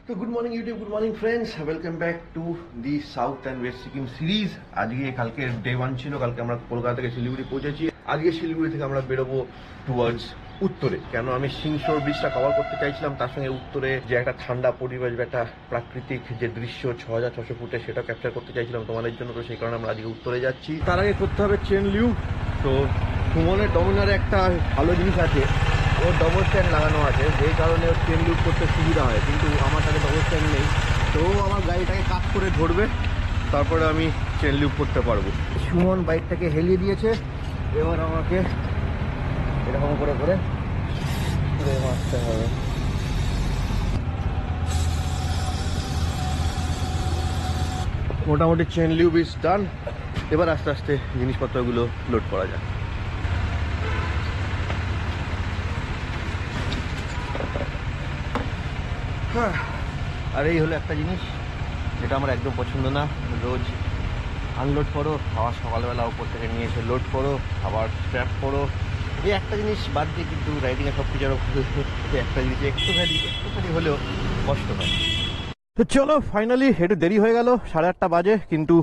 তো good morning YouTube, good morning friends, welcome back to the south and West Sikkim series. আজকে কালকে day 1 ছিল, কালকে আমরা কলকাতা থেকে শিলিগুড়ি পৌঁছেছি। আজকে শিলিগুড়ি থেকে আমরা বেরোবো টুয়ার্ডস উত্তরে। কেন আমি সিংশোর ব্রিজটা কভার করতে চাইছিলাম, তার সঙ্গে উত্তরে যে একটা ঠান্ডা পরিবেশ, একটা প্রাকৃতিক যে দৃশ্য 6600 ফুটে, সেটা ক্যাপচার করতে চাইছিলাম তোমাদের জন্য। তো সেই কারণে আমরা আজকে উত্তরে যাচ্ছি। তার আগে করতে হবে চেন লিউ। তো সুমনের ডমিনারে একটা ভালো জিনিস আছে, ওর ডবল স্ট্যান্ড লাগানো আছে, যেই কারণে ওর চেন লুপ করতে সুবিধা হয়। কিন্তু আমার কাছে ডবল স্ট্যান্ড নেই, তো আমার গাড়িটাকে কাট করে ধরবে, তারপরে আমি চেন লুপ করতে পারবো। সুমন বাইকটাকে হেলিয়ে দিয়েছে, এবার আমাকে এরকম করে করে মারতে হবে। মোটামুটি চেন লুপ ইজ ডান। এবার আস্তে আস্তে জিনিসপত্রগুলো লোড করা যায়। আর এই হলো একটা জিনিস যেটা আমার একদম পছন্দ না, রোজ আনলোড করো, আবার সকালবেলা উপর থেকে নিয়ে এসে লোড করো, আবার স্ট্র্যাপ করো। এই একটা জিনিস বাদ দিয়ে কিন্তু রাইডিংয়ে সব কিছু আরও একটা জিনিস একটুখানি হলেও কষ্ট হয়। তো চলো, ফাইনালি একটু দেরি হয়ে গেল, 8:30 বাজে, কিন্তু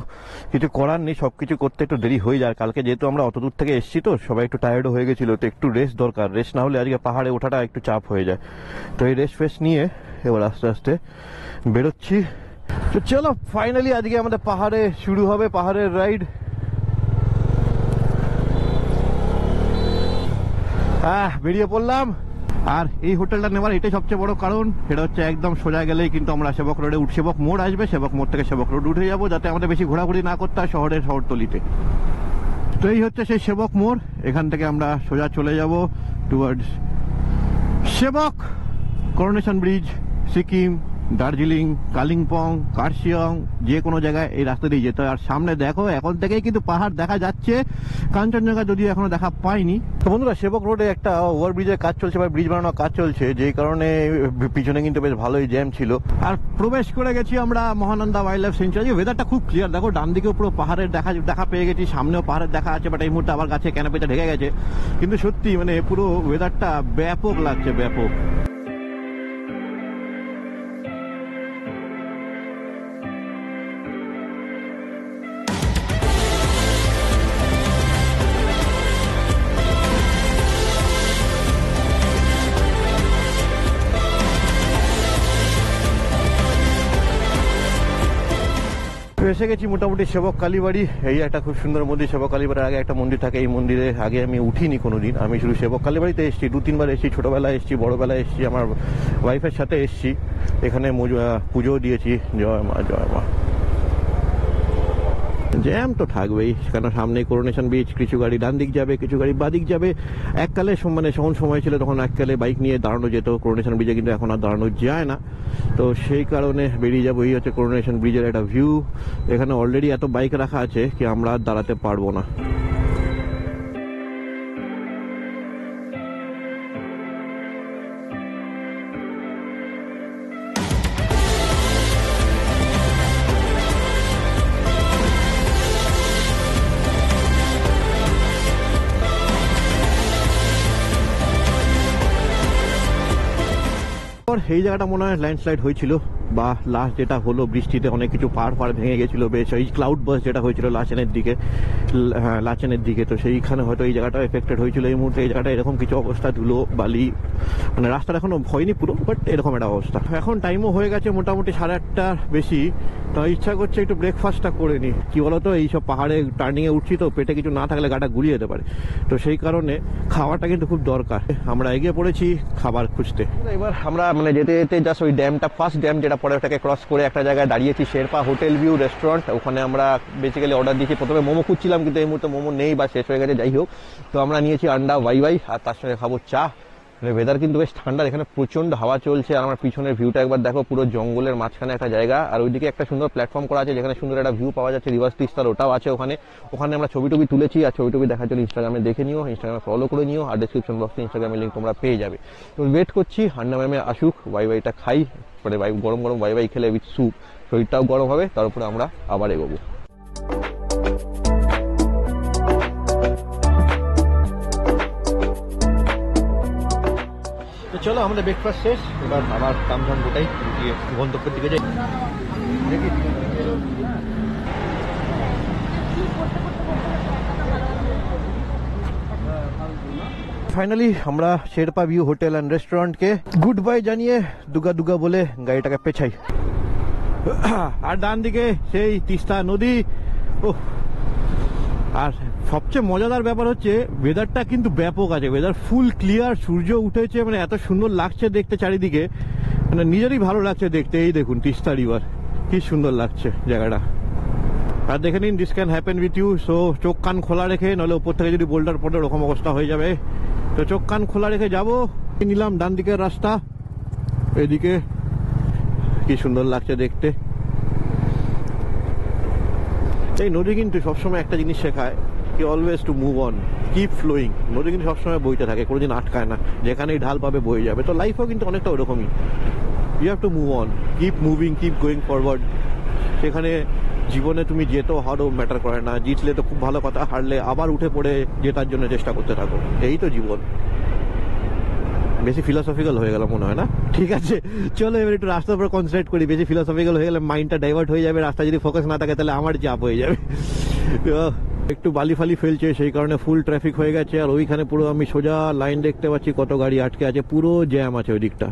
কিছু করার নেই, সব কিছু করতে একটু দেরি হয়ে যায়। কালকে যেহেতু আমরা অত দূর থেকে এসেছি, তো সবাই একটু টায়ার্ডও হয়ে গেছিলো, তো একটু রেস্ট দরকার। রেস্ট না হলে আজকে পাহাড়ে ওঠাটা একটু চাপ হয়ে যায়। তো এই রেস্ট ফেস্ট নিয়ে এবার আস্তে আস্তে বেরোচ্ছি। তো চলো, ফাইনালি আজকে আমাদের পাহাড়ে শুরু হবে পাহাড়ের রাইড। বেরিয়ে পড়লাম। আর এই হোটেলটা নেওয়ার এটাই সবচেয়ে বড় কারণ, সেটা হচ্ছে একদম সোজা গেলেই কিন্তু আমরা সেবক রোডে সেবক মোড় আসবে, সেবক মোড় থেকে সেবক রোড উঠে যাবো, যাতে আমাদের বেশি ঘোরাঘুরি না করতে হয় শহরতলিতে। তো এই হচ্ছে সেই সেবক মোড়, এখান থেকে আমরা সোজা চলে যাব টুয়ার্ডস সেবক, করোনেশন ব্রিজ, সিকিম, দার্জিলিং, কালিম্পং, কার্শিয়ং, যে কোনো জায়গায় এই রাস্তা দিয়ে যেতে হয়। আর সামনে দেখো, এখন থেকেই কিন্তু পাহাড় দেখা যাচ্ছে, কাঞ্চনজঙ্ঘা যদিও এখনো দেখা পাইনি। তো বন্ধুরা, সেবক রোডে একটা ওভার ব্রিজের কাজ চলছে, বা ব্রিজ বানানোর কাজ চলছে, যেই কারণে পিছনে কিন্তু বেশ ভালোই জ্যাম ছিল। আর প্রবেশ করে গেছি আমরা মহানন্দা ওয়াইল্ড লাইফ সেঞ্চুরি। ওয়েদারটা খুব ক্লিয়ার, দেখো ডান দিকেও পুরো পাহাড়ের দেখা পেয়ে গেছি, সামনেও পাহাড়ের দেখা আছে, বাট এই মুহূর্তে আবার গাছে ক্যানোপিতে ঢেকে গেছে। কিন্তু সত্যি মানে পুরো ওয়েদারটা ব্যাপক লাগছে, ব্যাপক। এসে গেছি মোটামুটি সেবক কালীবাড়ি। এই একটা খুব সুন্দর মন্দির। সেবক কালীবাড়ির আগে একটা মন্দির থাকে, এই মন্দিরে আগে আমি উঠিনি কোনোদিন। আমি শুধু সেবক কালীবাড়িতে এসেছি, 2-3 বার এসেছি। ছোটবেলায় এসেছি, বড়বেলায় এসেছি, আমার ওয়াইফের সাথে এসেছি। এখানে পুজো দিয়েছি। জয় মা, জয় মা। জ্যাম তো থাকবেই, কেন সামনে করোনেশন ব্রিজ, কিছু গাড়ি ডান দিক যাবে, কিছু গাড়ি বাদিক যাবে। এককালে মানে যখন সময় ছিল তখন এককালে বাইক নিয়ে দাঁড়ানো যেত করোনেশন ব্রিজে, কিন্তু এখন আর দাঁড়ানো যায় না। তো সেই কারণে বেরিয়ে যাবো। এই হচ্ছে করোনেশন ব্রিজের একটা ভিউ। এখানে অলরেডি এত বাইক রাখা আছে কি আমরা আর দাঁড়াতে পারবো না। এই জায়গাটা মনে হয় ল্যান্ডস্লাইড হয়েছিল, বা লাস্ট যেটা হলো বৃষ্টিতে অনেক কিছু পাহাড় ভেঙে গেছিল বেশ। এই ক্লাউড বাস যেটা হয়েছিল লাচেনের দিকে, তো সেইখানে হয়তো এই জায়গাটা এফেক্টেড হয়েছিল। এই মুহূর্তে এই জায়গাটা এরকম কিছু অবস্থা, ধুলো বালি, মানে রাস্তাটা এখনো হয়নি পুরো, বাট এরকম একটা অবস্থা। এখন টাইমও হয়ে গেছে মোটামুটি 8:30 বেশি। তো ইচ্ছা করছে একটু ব্রেকফাস্টটা করে নিই। কি বলতো, এইসব পাহাড়ে টার্নিংয়ে উঠছি, তো পেটে কিছু না থাকলে গাটা গুলিয়ে যেতে পারে। তো সেই কারণে খাওয়াটা কিন্তু খুব দরকার। আমরা এগিয়ে পড়েছি খাবার খুঁজতে। এবার আমরা মানে যেতে যেতে জাস্ট ওই ড্যামটা, ফার্স্ট ড্যাম যেটা পরে, ওটাকে ক্রস করে একটা জায়গায় দাঁড়িয়েছি, শেরপা হোটেল ভিউ রেস্টুরেন্ট। ওখানে আমরা বেসিক্যালি অর্ডার দিয়েছি। প্রথমে মোমো খুঁজছিলাম, কিন্তু এই মুহূর্তে মোমো নেই বা শেষ হয়ে গেছে, যাই হোক। তো আমরা নিয়েছি আন্ডা ওয়াই, আর তার সঙ্গে খাবো চা। ওয়েদার কিন্তু বেশ ঠান্ডা, এখানে প্রচন্ড হাওয়া চলছে। আর আমার পিছনের ভিউটা একবার দেখো, পুরো জঙ্গলের মাঝখানে একটা জায়গা, আর ওইদিকে একটা সুন্দর প্ল্যাটফর্ম করা আছে, যেখানে সুন্দর একটা ভিউ পাওয়া যাচ্ছে, রিভার তিস্তার, ওটাও আছে ওখানে। ওখানে আমরা ছবি টবি তুলেছি, আর ছবি টবি দেখার জন্য ইনস্টাগ্রামে দেখে নিও, ইনস্টাগ্রামে ফলো করে নিও, আর ডিসক্রিপশন বক্সে ইনস্টাগ্রামের লিঙ্ক তোমরা পেয়ে যাবে। তো ওয়েট করছি আন্ডা ম্যামে আসুক, ওয়াইটা খাই, পরে গরম গরম ওয়াই খেলে উইথ স্যুপ, শরীরটাও গরম হবে, তার উপরে আমরা আবার এগোবো। চলো আমাদের ব্রেকফাস্ট শেষ, এবার আবার কামধাম গোটাই গিয়ে গন্তব্যের দিকে যাই। ফাইনালি আমরা শেরপা ভিউ হোটেল অ্যান্ড রেস্টুরেন্টকে গুড বাই জানিয়ে দুগা দুগা বলে গাড়িটাকে পেছাই। আর ডান দিকে সেই তিস্তা নদী। ও, আর সবচেয়ে মজাদার ব্যাপার হচ্ছে ওয়েদারটা কিন্তু ব্যাপক আছে, ওয়েদার ফুল ক্লিয়ার, সূর্য উঠেছে, মানে এত সুন্দর লাগছে দেখতে চারিদিকে, মানে নিজেরই ভালো লাগছে দেখতে। এই দেখুন তিস্তা রিভার, কি সুন্দর লাগছে জায়গাটা। আর দেখে নিন, this can happen with you. So চোখ কান খোলা রেখে, নাহলে উপর থেকে যদি বোল্ডার পড়ে ওরকম অবস্থা হয়ে যাবে, তো চোখ কান খোলা রেখে যাবো। নিলাম ডান দিকের রাস্তা, এদিকে কি সুন্দর লাগছে দেখতে। এই নদী কিন্তু সবসময় একটা জিনিস শেখায়, কি always to move on, keep flowing. নদী কিন্তু সবসময় বইতে থাকে, কোনোদিন আটকায় না, যেখানেই ঢাল পাবে বয়ে যাবে। তো লাইফও কিন্তু অনেকটা ওরকমই, you have to move on, keep moving, keep going forward. সেখানে জীবনে তুমি যেতেও হারও ম্যাটার করে না, জিতলে তো খুব ভালো কথা, হারলে আবার উঠে পড়ে জেতার জন্য চেষ্টা করতে থাকো, এই তো জীবন। বেশি ফিলোসফিক্যাল হয়ে গেল মনে হয় না? ঠিক আছে, চলো এবার একটু রাস্তার উপর কনসেন্ট্রেট করি। বেশি ফিলোসফিক্যাল হয়ে গেলে মাইন্ডটা ডাইভার্ট হয়ে যাবে, রাস্তা যদি ফোকাস না থাকে তাহলে আমার চাপ হয়ে যাবে। একটু বালি ফালি ফেলছে, সেই কারণে ফুল ট্রাফিক হয়ে গেছে। আর ওইখানে পুরো আমি সোজা লাইন দেখতে পাচ্ছি, কত গাড়ি আটকে আছে, পুরো জ্যাম আছে ওই দিকটা।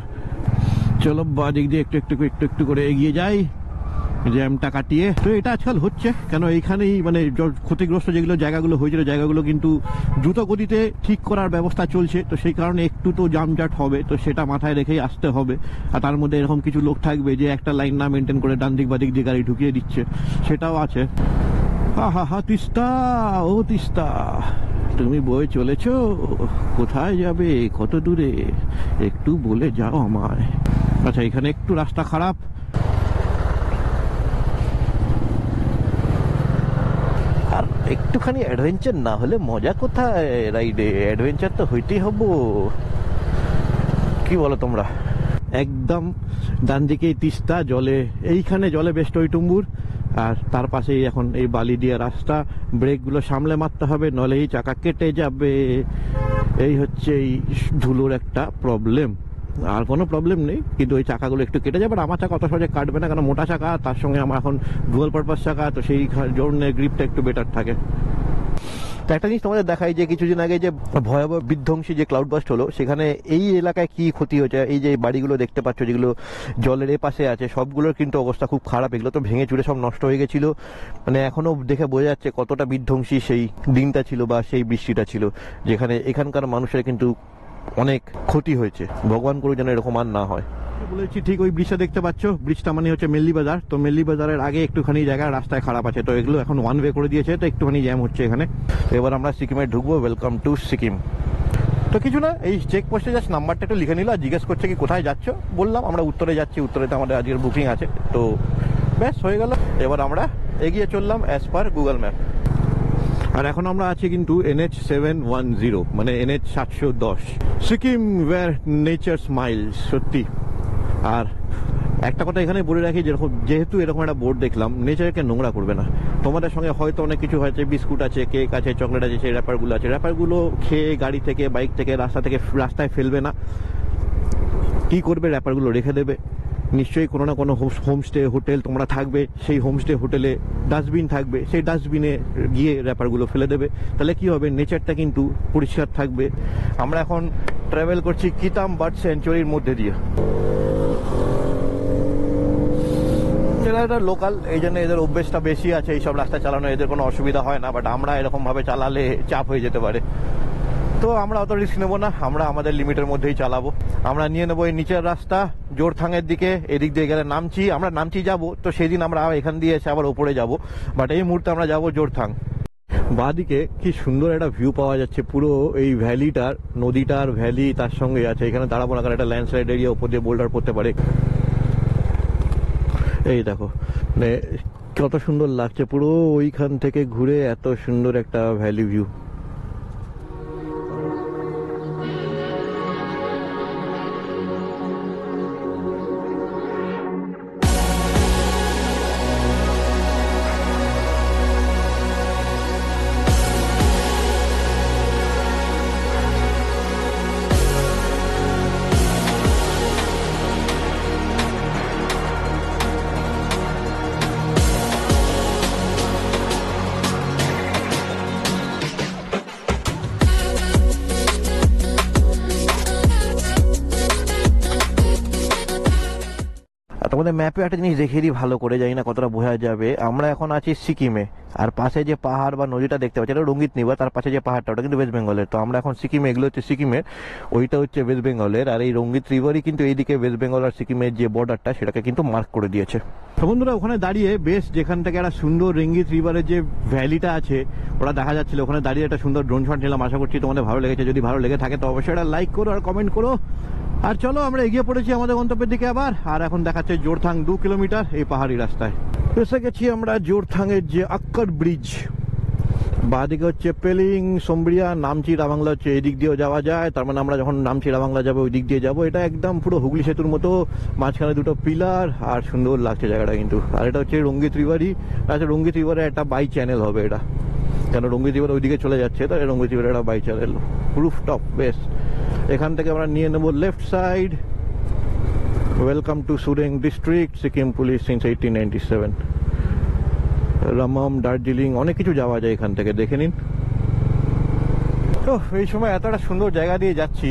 চলো বাদিক দিয়ে একটু একটু একটু একটু করে এগিয়ে যাই জ্যামটা কাটিয়ে। তো এটা আজকাল হচ্ছে কেন, এইখানেই মানে ক্ষতিগ্রস্ত যেগুলো জায়গাগুলো হয়েছিল, জায়গাগুলো কিন্তু দ্রুত গতিতে ঠিক করার ব্যবস্থা চলছে। তো সেই কারণে একটু তো জামজাট হবে, তো সেটা মাথায় রেখেই আসতে হবে। আর তার মধ্যে এরকম কিছু লোক থাকবে যে একটা লাইন না মেনটেন করে ডান দিক বাদিক দিয়ে গাড়ি ঢুকিয়ে দিচ্ছে, সেটাও আছে। হা হা তিস্তা, ও তিস্তা তুমি বয়ে চলেছো, কোথায় যাবে, কত দূরে, একটু বলে যাও আমায়। আচ্ছা, এখানে একটু রাস্তা খারাপ, আর একটুখানি অ্যাডভেঞ্চার না হলে মজা কোথায় রাইডে? অ্যাডভেঞ্চার তো হইতেই হবো, কি বলো তোমরা? একদম ডান দিকে তিস্তা, জলে এইখানে জলে বেশ টইটুম্বুর, আর তার পাশেই এখন এই বালি দিয়ে রাস্তা। ব্রেকগুলো সামলে মারতে হবে, নলে এই চাকা কেটে যাবে। এই হচ্ছে এই ধুলোর একটা প্রবলেম, আর কোনো প্রবলেম নেই, কিন্তু ওই চাকাগুলো একটু কেটে যাবে। আর আমার চাকা অত সহজে কাটবে না, কারণ মোটা চাকা, তার সঙ্গে আমার এখন ডুয়াল পারপাস চাকা, তো সেই জন্য গ্রিপটা একটু বেটার থাকে। তো একটা জিনিস তোমাদের দেখাই, যে কিছুদিন আগে যে ভয়াবহ বিধ্বংসী যে ক্লাউড বাস্ট হলো, সেখানে এই এলাকায় কি ক্ষতি হয়েছে। এই যে বাড়িগুলো দেখতে পাচ্ছ, যেগুলো জলের পাশে আছে, সবগুলোর কিন্তু অবস্থা খুব খারাপ। এগুলো তো ভেঙে চুরে সব নষ্ট হয়ে গেছিল, মানে এখনো দেখে বোঝা যাচ্ছে কতটা বিধ্বংসী সেই দিনটা ছিল বা সেই বৃষ্টিটা ছিল, যেখানে এখানকার মানুষের কিন্তু অনেক ক্ষতি হয়েছে। ভগবান করুক যেন এরকম আর না হয়। বলেছি ঠিক ওই ব্রিজটা দেখতে পাচ্ছ, ব্রিজটা মানে হচ্ছে মেল্লি বাজার। তো মেল্লি বাজারের আগে একটুখানি জায়গা রাস্তায় খারাপ আছে, তো এগুলো এখন ওয়ান ওয়ে করে দিয়েছে, তো একটুখানি জ্যাম হচ্ছে এখানে। এবার আমরা সিকিমে ঢুকবো। Welcome to Sikkim. তো কিছু না, এই চেকপোস্টে জাস্ট নাম্বারটা একটু লিখে নিল, আর জিজ্ঞেস করছে কি কোথায় যাচ্ছ। বললাম আমরা উত্তরে যাচ্ছি, উত্তরেতে আমাদের আজকের বুকিং আছে। তো ব্যাস হয়ে গেল, এবার আমরা এগিয়ে চললাম অ্যাজ পার গুগল ম্যাপ। আর এখন আমরা আছি কিন্তু NH 710, মানে NH 710, Sikkim where nature smiles. সত্যি। আর একটা কথা এখানে বলে রাখি, যেহেতু এরকম একটা বোর্ড দেখলাম, নেচারকে নোংরা করবে না। তোমাদের সঙ্গে হয়তো অনেক কিছু হয়েছে, বিস্কুট আছে, কেক আছে, চকলেট আছে, সেই র্যাপারগুলো আছে, র্যাপারগুলো খেয়ে গাড়ি থেকে, বাইক থেকে, রাস্তায় ফেলবে না। কি করবে, র্যাপারগুলো রেখে দেবে। নিশ্চয়ই কোনো না কোনো হোমস্টে হোটেল তোমরা থাকবে, সেই হোমস্টে হোটেলে ডাস্টবিন থাকবে, সেই ডাস্টবিনে গিয়ে র্যাপারগুলো ফেলে দেবে। তাহলে কি হবে, নেচারটা কিন্তু পরিষ্কার থাকবে। আমরা এখন ট্রাভেল করছি কিতাম বার্ড স্যাঞ্চুরির মধ্যে দিয়ে। এরা লোকাল, এই জন্য এদের অভ্যেসটা বেশি আছে এইসব রাস্তা চালানো, এদের কোনো অসুবিধা হয় না। বাট আমরা এরকম ভাবে চালালে চাপ হয়ে যেতে পারে, তো আমরা অত রিস্ক নেবো না, আমরা আমাদের লিমিটের মধ্যেই চালাবো। আমরা নিয়ে নেবো এই নিচের রাস্তা জোরথাংয়ের দিকে, এদিক দিয়ে গেলে আমরা নামচি যাবো, তো সেদিন আমরা এখান দিয়ে এসে আবার ওপরে যাবো। বাট এই মুহূর্তে আমরা যাবো জোরথাং। বাঁদিকে কি সুন্দর একটা ভিউ পাওয়া যাচ্ছে, পুরো এই ভ্যালিটার, নদীটার ভ্যালি তার সঙ্গে আছে। এখানে দাঁড়াবো না, কারণ একটা ল্যান্ডস্লাইড এরিয়া, উপর দিয়ে বোল্ডার পড়তে পারে। এই দেখো, মানে কত সুন্দর লাগছে, পুরো ওইখান থেকে ঘুরে এত সুন্দর একটা ভ্যালি ভিউ। আর তোমাদের ম্যাপে একটা জিনিস দেখিয়ে দিই ভালো করে, জানি না কতটা বোঝা যাবে। আমরা এখন আছি সিকিমে, আর পাশে যে পাহাড় বা নদীটা দেখতে পাচ্ছি এটা রঙ্গিত নিবা, তার পাশে যে পাহাড়টা ওটা কিন্তু ওয়েস্ট বেঙ্গলের। তো আমরা এখন সিকিমে, এগুলো হচ্ছে সিকিমের, ওইটা হচ্ছে ওয়েস্ট বেঙ্গলের। আর এই রঙ্গিত রিভারই কিন্তু এইদিকে ওয়েস্ট বেঙ্গল আর সিকিমের যে বর্ডারটা সেটাকে কিন্তু মার্ক করে দিয়েছে। তো বন্ধুরা ওখানে দাঁড়িয়ে বেশ, যেখান থেকে একটা সুন্দর রঙ্গিত রিভারের যে ভ্যালিটা আছে ওটা দেখা যাচ্ছিল, ওখানে দাঁড়িয়ে একটা সুন্দর ড্রোন শট নিলাম। আশা করছি তোমাদের ভালো লেগেছে। যদি ভালো লেগে থাকে তো অবশ্যই একটা লাইক করো আর কমেন্ট করো। আর চলো আমরা এগিয়ে পড়েছি আমাদের গন্তব্যের দিকে আবার। আর এখন দেখাচ্ছে জোরথাং 2 কিলোমিটার এই পাহাড়ি রাস্তায়। এসে গেছি আমরা জোরথাংয়ের যে আক্কর ব্রিজ। বাঁদিকে হচ্ছে পেলিং, সোমব্রিয়া, নামচি, রাবাংলা হচ্ছে এই দিক দিয়েও যাওয়া যায়। তার মানে আমরা যখন নামচি রাবাংলা যাবো ওই দিক দিয়ে যাবো। এটা একদম পুরো হুগলি সেতুর মতো, মাঝখানে দুটো পিলার, আর সুন্দর লাগছে জায়গাটা কিন্তু। আর এটা হচ্ছে রঙ্গিত রিভারই। আচ্ছা, রঙ্গিত রিভারে একটা বাই চ্যানেল হবে এটা, কেন রঙ্গিত রিভার ওইদিকে চলে যাচ্ছে, তাই রঙ্গিত রিভারে একটা বাই চ্যানেল, রুফ টপ। বেশ, এখান থেকে আমরা নিয়ে নেবো left side. Welcome to Soreng district, Sikkim police since 1897। Rammam, Darjeeling, অনেক কিছু যাওয়া যায় এখান থেকে, দেখে নিন। তো এই সময় এতটা সুন্দর জায়গা দিয়ে যাচ্ছি,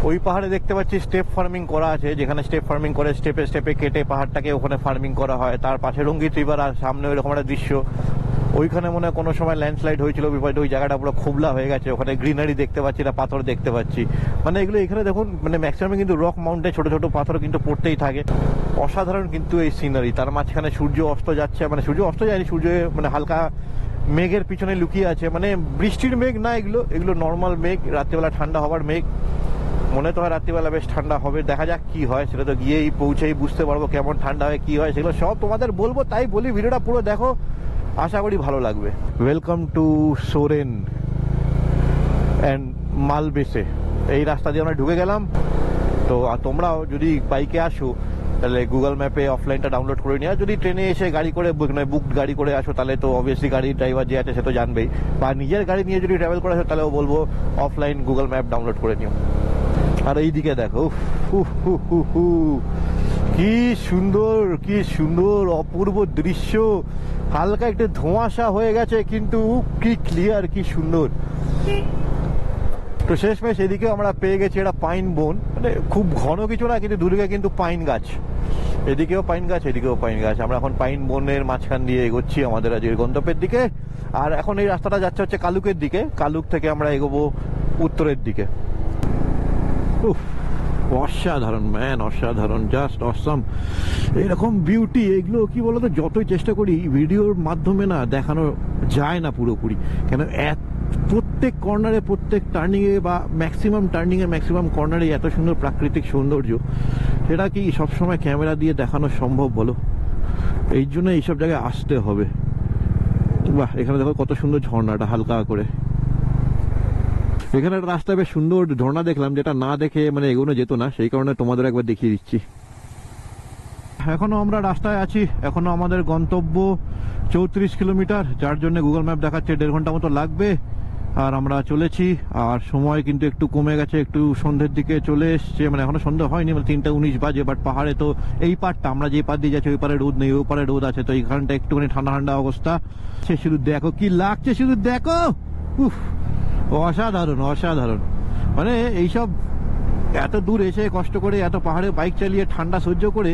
ওই পাহাড়ে দেখতে পাচ্ছি স্টেপ ফার্মিং করা আছে, যেখানে স্টেপ ফার্মিং করে স্টেপে স্টেপে কেটে পাহাড়টাকে ওখানে ফার্মিং করা হয়। তার পাশে রঙ্গিত রিভার, আর সামনে ওইরকম একটা দৃশ্য। ওইখানে মনে হয় কোনো সময় ল্যান্ডস্লাইড হয়েছিল, বিপরীতে ওই জায়গাটা পুরো খোবলা হয়ে গেছে। ওখানে গ্রিনারি দেখতে পাচ্ছি না, পাথর দেখতে পাচ্ছি। মানে এগুলো এখানে দেখুন, মানে ম্যাক্সিমাম কিন্তু রক মাউন্টে ছোট ছোট পাথর কিন্তু পড়তেই থাকে। অসাধারণ কিন্তু এই সিনারি। তার মাঝখানে সূর্য অস্ত যাচ্ছে, মানে সূর্য অস্ত যায়নি, সূর্য মানে হালকা মেঘের পিছনে লুকিয়ে আছে। মানে বৃষ্টির মেঘ না, এগুলো এগুলো নর্মাল মেঘ, রাত্রিবেলা ঠান্ডা হওয়ার মেঘ। মনে তো হয় রাত্রিবেলা বেশ ঠান্ডা হবে, দেখা যাক কি হয়। সেটা তো গিয়েই পৌঁছেই বুঝতে পারবো কেমন ঠান্ডা হয়, কি হয়, সেগুলো সব তোমাদের বলবো। তাই বলি ভিডিওটা পুরো দেখো, আশা করি ভালো লাগবে। ওয়েলকাম টু সোরেন অ্যান্ড মালবেসে। এই রাস্তা দিয়ে আমরা ঢুকে গেলাম। তো তোমরাও যদি বাইকে আসো তাহলে গুগল ম্যাপে অফলাইনটা ডাউনলোড করে নিও। যদি ট্রেনে এসে গাড়ি করে বুকড গাড়ি করে আসো তাহলে তো অবভিয়াসলি গাড়ির ড্রাইভার যে আছে সে তো জানবেই। বা নিজের গাড়ি নিয়ে যদি ট্রাভেল করে আসো তাহলেও বলবো অফলাইন গুগল ম্যাপ ডাউনলোড করে নিও। আর এইদিকে দেখো, কি সুন্দর, কি সুন্দর অপূর্ব দৃশ্য। হালকা একটু ধোঁয়াশা হয়ে গেছে কিন্তু কি ক্লিয়ার, কি সুন্দর। তো শেষমেশ এদিকে আমরা পেয়ে গেছি একটা পাইন বন, মানে খুব ঘন কিছু না, কিন্তু দুদিকে কিন্তু পাইন গাছ। এদিকেও পাইন গাছ, এদিকেও পাইন গাছ। আমরা এখন পাইন বনের মাঝখান দিয়ে এগোচ্ছি আমাদের আজকের গন্তব্যের দিকে। আর এখন এই রাস্তাটা যাচ্ছে হচ্ছে কালুকের দিকে। কালুক থেকে আমরা এগোবো উত্তরের দিকে। অসাধারণ ম্যান, অসাধারণ, জাস্ট অসাম। এরকম বিউটি, এগুলো কি বলতো, যতই চেষ্টা করি ভিডিওর মাধ্যমে না দেখানো যায় না পুরোপুরি। কেন প্রত্যেক কর্নারে, প্রত্যেক টার্নিংয়ে বা ম্যাক্সিমাম টার্নিংয়ে, ম্যাক্সিমাম কর্নারে এত সুন্দর প্রাকৃতিক সৌন্দর্য, সেটা কি সবসময় ক্যামেরা দিয়ে দেখানো সম্ভব বলো? এই জন্য এইসব জায়গায় আসতে হবে। বাহ, এখানে দেখো কত সুন্দর ঝর্ণাটা হালকা করে। এখানে একটা রাস্তা বেশ সুন্দর ঝর্ণা দেখলাম, যেটা না দেখে মানে এগোনো যেত না, সেই কারণে তোমাদের একবার দেখিয়ে দিচ্ছি। এখনো আমরা রাস্তায় আছি, এখনো আমাদের গন্তব্য 34 কিলোমিটার, যার জন্য গুগল ম্যাপ দেখাচ্ছে 1.5 ঘন্টা মতো লাগবে। আর আমরা চলেছি, আর সময় কিন্তু একটু কমে গেছে, একটু সন্ধ্যের দিকে চলে এসছে। মানে এখনো সন্ধ্যা হয়নি, মানে 3:19 বাজে। বাট পাহাড়ে তো এই পাড়টা, আমরা যে পাড় দিয়ে যাচ্ছি ওই পারে রোদ নেই, ওই পারে রোদ আছে। তো এইখানটা একটুখানি ঠান্ডা ঠান্ডা অবস্থা। সে শুধু দেখো কি লাগছে, শুধু দেখো, উফ, অসাধারণ, অসাধারণ। মানে এইসব এত দূর এসে কষ্ট করে এত পাহাড়ে বাইক চালিয়ে ঠান্ডা সহ্য করে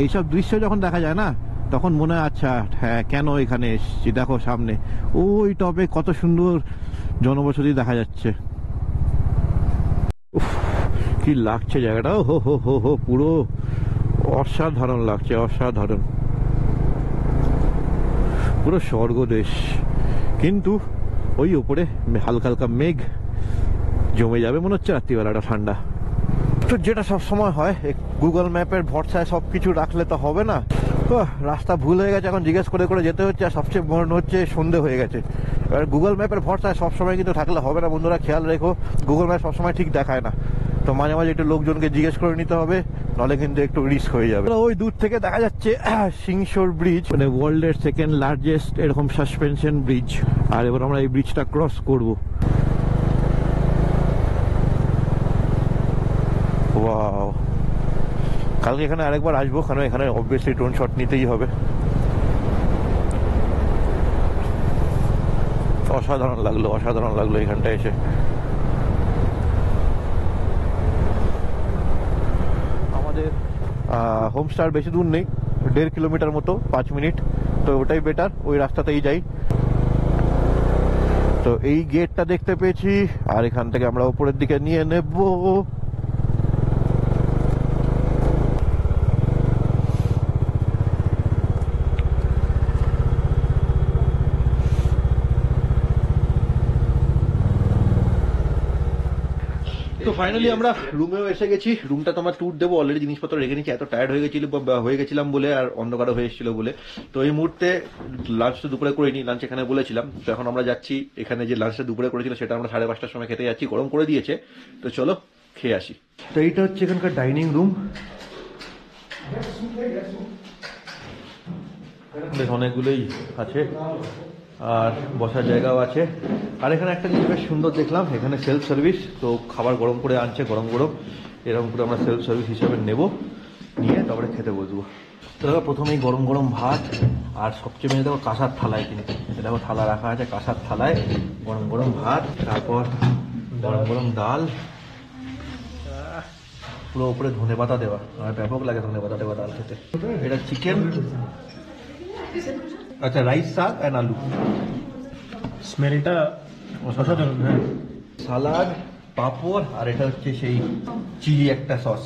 এইসব দৃশ্য যখন দেখা যায় না, তখন মনে হয় আচ্ছা হ্যাঁ কেন এখানে এসেছি। দেখো সামনে ওই টপে কত সুন্দর জনবসতি দেখা যাচ্ছে। কি লাগছে জায়গাটা, হো হো হো হো, পুরো অসাধারণ লাগছে, অসাধারণ, পুরো স্বর্গদেশ। কিন্তু ওই উপরে হালকা হালকা মেঘ জমে যাবে মনে হচ্ছে রাত্রিবেলাটা ঠান্ডা। তো যেটা সব সময় হয়, গুগল ম্যাপের ভরসায় সবকিছু রাখলে তো হবে না। রাস্তা ভুল হয়ে গেছে, এখন জিজ্ঞেস করে করে যেতে হচ্ছে। আর সবচেয়ে মনে হচ্ছে সন্ধে হয়ে গেছে। এবার গুগল ম্যাপের ভরসায় সবসময় কিন্তু থাকলে হবে না বন্ধুরা, খেয়াল রেখো। গুগল ম্যাপ সবসময় ঠিক দেখায় না, তো মাঝে মাঝে একটু লোকজনকে জিজ্ঞেস করে নিতে হবে, নাহলে কিন্তু একটু রিস্ক হয়ে যাবে। ওই দূর থেকে দেখা যাচ্ছে সিংশোর ব্রিজ, মানে ওয়ার্ল্ডের 2nd লার্জেস্ট এরকম সাসপেনশন ব্রিজ। আর এবার আমরা এই ব্রিজটা ক্রস করব। ওয়াও, কালকে এখানে আরেকবার আসবো, কারণ এখানে অবভিয়াসলি ড্রোন শট নিতেই হবে। অসাধারণ লাগলো, অসাধারণ লাগলো এখানটা এসে। আমাদের হোমস্টার বেশি দূর নেই, 1.5 কিলোমিটার মতো, 5 মিনিট, তো ওটাই বেটার, ওই রাস্তাতেই যাই। তো এই গেটটা দেখতে পেয়েছি, আর এখান থেকে আমরা উপরের দিকে নিয়ে নেব। তো ফাইনালি আমরা রুমেও এসে গেছি। রুমটা তোমার ট্যুর দেবো, অলরেডি জিনিসপত্র রেখে নিচ্ছি, এত টায়ার্ড হয়ে গেছিলাম বলে আর অন্ধকার হয়ে এসেছিল বলে। তো এই মুহূর্তে লাঞ্চ তো দুপুরে করিনি, লাঞ্চ এখানে বলেছিলাম। তো এখন আমরা যাচ্ছি, এখানে যে লাঞ্চটা দুপুরে করেছিল সেটা আমরা 5:30টার সময় খেতে যাচ্ছি, গরম করে দিয়েছে, তো চলো খেয়ে আসি। তো এইটা হচ্ছে এখানকার ডাইনিং রুম, বেশ অনেকগুলোই আছে আর বসার জায়গাও আছে। আর এখানে একটা জিনিস বেশ সুন্দর দেখলাম, এখানে সেলফ সার্ভিস, তো খাবার গরম করে আনছে, গরম গরম এরকম করে আমরা সেলফ সার্ভিস হিসাবে নেব, নিয়ে তারপরে খেতে বসবো। তো দেখো প্রথমেই গরম গরম ভাত, আর সবচেয়ে মেয়ে দেখো কাঁসার থালায়, কিন্তু দেখো থালা রাখা আছে, কাঁসার থালায় গরম গরম ভাত, তারপর গরম গরম ডাল, পুরো উপরে ধনেপাতা দেওয়া, আর ব্যাপক লাগে ধনেপাতা দেওয়া ডাল খেতে। এটা চিকেন, আচ্ছা রাইস, শাক অ্যান্ড আলু, স্মেলটা অসাধারণ। হ্যাঁ, সালাড, পাঁপড়, আর এটা হচ্ছে সেই চিলি একটা সস।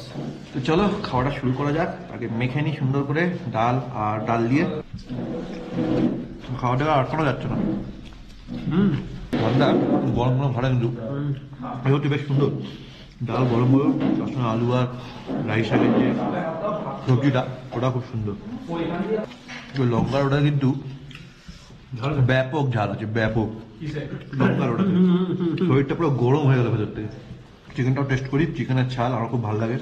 তো চলো খাওয়াটা শুরু করা যাক। আগে মেখে নিই সুন্দর করে ডাল, আর ডাল দিয়ে খাওয়া দাওয়া আটকানো যাচ্ছে না। ঠান্ডা গরম গরম ভাড়া, কিন্তু এই হচ্ছে বেশ সুন্দর ডাল, গরম গরম, তার সঙ্গে আলু আর রাইস শাকের যে সবজিটা, ওটা খুব সুন্দর। লঙ্কার ওটা কিন্তু ব্যাপক ঝাল আছে, ব্যাপক লঙ্কার ওটা, শরীরটা পুরো গরম হয়ে গেল ভেতর থেকে। চিকেনটাও টেস্ট করি, চিকেনের ছাল আমার খুব ভালো লাগে,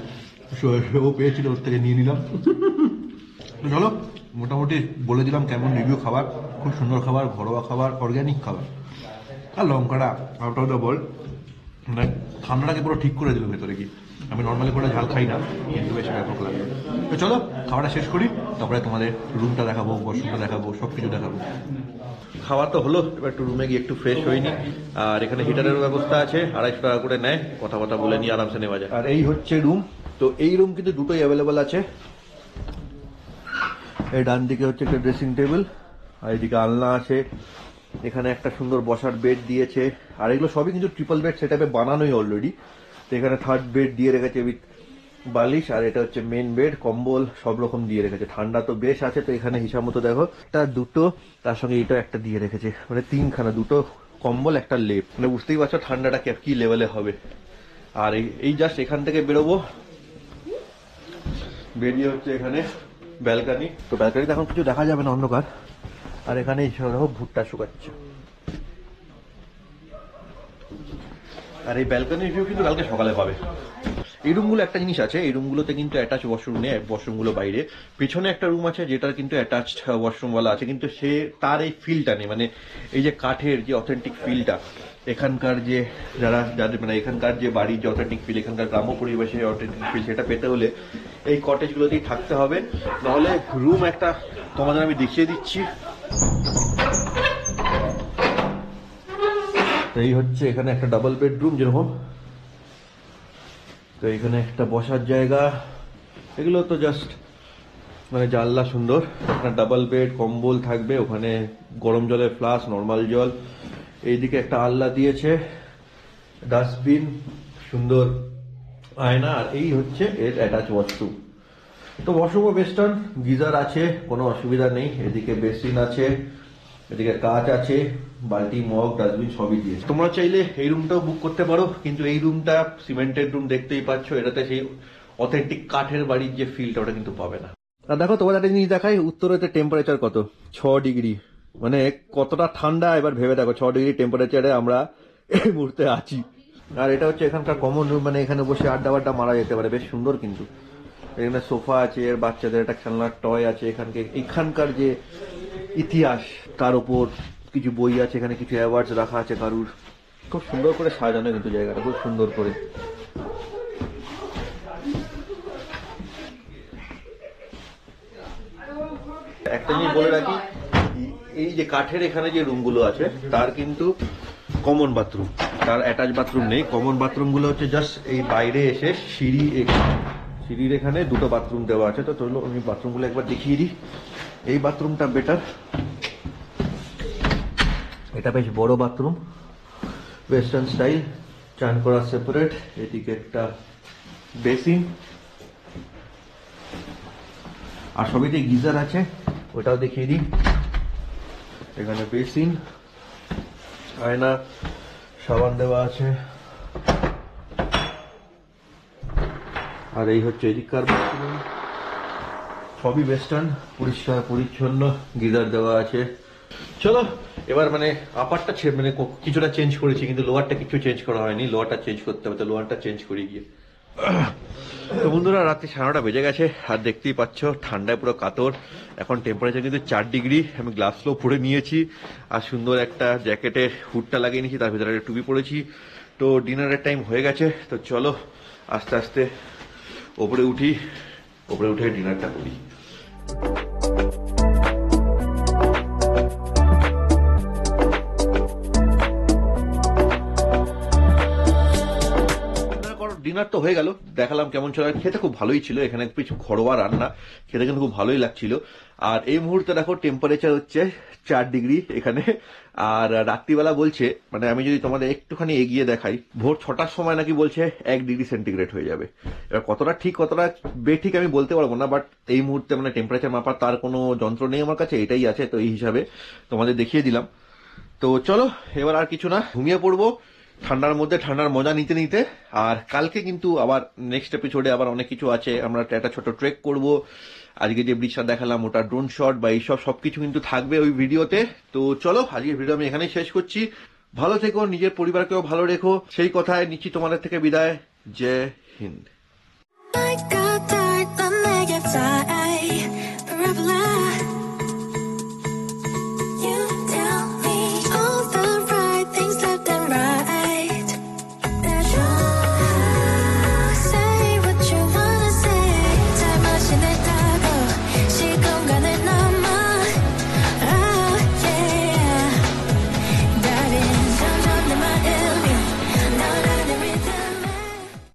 সেও পেয়েছিল, ওর থেকে নিয়ে নিলাম। চলো মোটামুটি বলে দিলাম কেমন রিভিউ খাবার, খুব সুন্দর খাবার, ঘরোয়া খাবার, অর্গ্যানিক খাবার। আর লঙ্কাটা আউট অফ দ্য ওয়ার্ল্ড, মানে ঠান্ডাটাকে পুরো ঠিক করে দিল ভেতরে কি। আমি নর্মালি করে ঝাল খাই না, কিন্তু বেশ ব্যাপক লাগে। তো চলো খাওয়াটা শেষ করি, তারপরে তোমাদের রুমটা দেখাবো, ওয়াশরুমটা দেখাবো, সব কিছু দেখাবো। খাওয়া তো হলো, এবার একটু রুমে গিয়ে একটু ফ্রেশ হইনি। আর এখানে হিটারের ব্যবস্থা আছে, 250 টাকা করে নেয়, কথা বলে নিয়ে আরামসে নেওয়া যায়। আর এই হচ্ছে রুম। তো এই রুম কিন্তু দুটোই অ্যাভেলেবেল আছে। এই ডান দিকে হচ্ছে একটা ড্রেসিং টেবিল, আর এইদিকে আলনা আছে। এখানে একটা সুন্দর বসার বেড দিয়েছে, আর এগুলো সবই কিন্তু ট্রিপল বেড সেটআপে বানানোই অলরেডি। তো এখানে থার্ড বেড দিয়ে রেখেছে উইথ বালিশ, আর এটা হচ্ছে মেন বেড, কম্বল সব রকম দিয়ে রেখেছে। ঠান্ডা তো বেশ আছে, তো এখানে হিসাব মতো দেখো একটা দুটো, তার সঙ্গে এটা একটা দিয়ে রেখেছে, মানে 3খানা, দুটো কম্বল একটা লেপ, মানে বুঝতেই পারছো ঠান্ডাটা কি লেভেলে হবে। আর এই জাস্ট এখান থেকে বেরোবো, বেরিয়ে হচ্ছে এখানে ব্যালকানি। তো ব্যালকানিতে এখন কিছু দেখা যাবে না, অন্ধকার। আর এখানে দেখো ভুট্টা শুকাচ্ছে। আর এই ব্যালকনির ভিউ কিন্তু কালকে সকালে পাবে। এই রুমগুলো একটা জিনিস আছে, এই রুমগুলোতে কিন্তু অ্যাটাচ ওয়াশরুম নেই, ওয়াশরুমগুলো বাইরে। পিছনে একটা রুম আছে যেটার কিন্তু অ্যাটাচড ওয়াশরুমওয়ালা আছে, কিন্তু তার এই ফিলটা নেই, মানে এই যে কাঠের যে অথেন্টিক ফিলটা, এখানকার যে যাদের মানে এখানকার যে বাড়ির যে অথেন্টিক ফিল, এখানকার গ্রাম্য পরিবেশের অথেন্টিক ফিল, সেটা পেতে হলে এই কটেজগুলোতেই থাকতে হবে। নাহলে রুম একটা তোমাদের আমি দেখিয়ে দিচ্ছি। তো এই হচ্ছে এখানে একটা ডাবল বেডরুম যেরকম। তো এখানে একটা বসার জায়গা, এগুলো তো জাস্ট মানে জানলা সুন্দর। একটা ডাবল বেড, কম্বল থাকবে, ওখানে গরম জলের ফ্লাস, নর্মাল জল। এইদিকে একটা আলনা দিয়েছে, ডাস্টবিন, সুন্দর আয়না, আর এই হচ্ছে এর অ্যাটাচ ওয়াশরুম। তো ওয়াশরুমও ওয়েস্টার্ন, গিজার আছে, কোনো অসুবিধা নেই। এদিকে বেসিন আছে, এদিকে কাঁচ আছে, বালতি, মগ, ডাস্টবিন সবই দিয়েছে। তোমরা চাইলে এই রুমটাও বুক করতে পারো, কিন্তু এই রুমটা সিমেন্টেড রুম, দেখতেই পাচ্ছ, এটাতে সেই অথেন্টিক কাঠের বাড়ির যে ফিলটা ওটা কিন্তু পাবে না। আর দেখো তোমাদের একটা জিনিস দেখাই, উত্তরেতে টেম্পারেচার কত, 6 ডিগ্রি, মানে কতটা ঠান্ডা এবার ভেবে দেখো। 6 ডিগ্রি টেম্পারেচারে আমরা এই মুহূর্তে আছি। আর এটা হচ্ছে এখানকার কমন রুম, মানে এখানে বসে আড্ডা মারা যেতে পারে, বেশ সুন্দর। কিন্তু এখানে সোফা আছে, এর বাচ্চাদের একটা খেলনার টয় আছে, এখানকার যে ইতিহাস তার উপর কিছু বই আছে, এখানে কিছু অ্যাওয়ার্ডস রাখা আছে কারুর, খুব সুন্দর করে সাজানো কিন্তু জায়গাটা, খুব সুন্দর করে। একটা জিনিস বলে রাখি, এই যে কাঠের এখানে যে রুমগুলো আছে তার কিন্তু কমন বাথরুম, তার অ্যাটাচ বাথরুম নেই। কমন বাথরুম গুলো হচ্ছে জাস্ট এই বাইরে এসে সিঁড়ি সিঁড়ির এখানে দুটো বাথরুম দেওয়া আছে, তো চলো আমি বাথরুমগুলো একবার দেখিয়ে দিই। এই বাথরুমটা বেটার, এটা বেশ বড় বাথরুম, ওয়েস্টার্ন স্টাইল, চান করা সেপারেট, এদিকে একটা বেসিন, আর সবইতে গিজার আছে, ওটাও দেখিয়ে দিই। এখানে বেসিন, আয়না, সাবান দেওয়া আছে, আর এই হচ্ছে এদিককার বাথরুম, সবই ওয়েস্টার্ন, পরিষ্কার পরিচ্ছন্ন, গিজার দেওয়া আছে। চলো এবার মানে আপারটা মানে কিছুটা চেঞ্জ করেছি, কিন্তু লোয়ারটা কিছু চেঞ্জ করা হয়নি, লোয়ারটা চেঞ্জ করতে হবে, তো লোয়ারটা চেঞ্জ করি গিয়ে। তো বন্ধুরা রাত্রি 9:30 বেজে গেছে, আর দেখতেই পাচ্ছ ঠান্ডায় পুরো কাতর। এখন টেম্পারেচার কিন্তু 4 ডিগ্রি, আমি গ্লাভস লো পরে নিয়েছি, আর সুন্দর একটা জ্যাকেটের হুডটা লাগিয়ে নিয়েছি, তার ভিতরে একটা টুপি পরেছি। তো ডিনারের টাইম হয়ে গেছে, তো চলো আস্তে আস্তে ওপরে উঠি, ওপরে উঠে ডিনারটা করি। ডিনার তো হয়ে গেল, দেখালাম কেমন ছিল, খেতে খুব ভালোই ছিল, এখানে কিছু ঘরোয়া রান্না, খেতে কিন্তু খুব ভালোই লাগছিল। আর এই মুহূর্তে দেখো টেম্পারেচার হচ্ছে 4 ডিগ্রি এখানে, আর রাত্রিবেলা বলছে, মানে আমি যদি তোমাদের একটুখানি এগিয়ে দেখাই, ভোর 6টার সময় নাকি বলছে 1 ডিগ্রি সেন্টিগ্রেড হয়ে যাবে। এবার কতটা ঠিক কতটা বেঠিক আমি বলতে পারবো না, বাট এই মুহূর্তে মানে টেম্পারেচার মাপার তার কোনো যন্ত্র নেই আমার কাছে, এটাই আছে, তো এই হিসাবে তোমাদের দেখিয়ে দিলাম। তো চলো এবার আর কিছু না, ঘুমিয়ে পড়বো ঠান্ডার মধ্যে, ঠান্ডার মজা নিতে নিতে। আর কালকে কিন্তু আবার নেক্সট এপিসোডে আবার অনেক কিছু আছে, আমরা একটা ছোট ট্রেক করব, আজকে যে ব্রিজটা দেখালাম ওটা ড্রোন শট বা এইসব সবকিছু কিন্তু থাকবে ওই ভিডিওতে। তো চলো আজকের ভিডিও আমি এখানেই শেষ করছি, ভালো থেকো, নিজের পরিবারকেও ভালো রেখো, সেই কথায় নিচ্ছি তোমাদের থেকে বিদায়। জয় হিন্দ।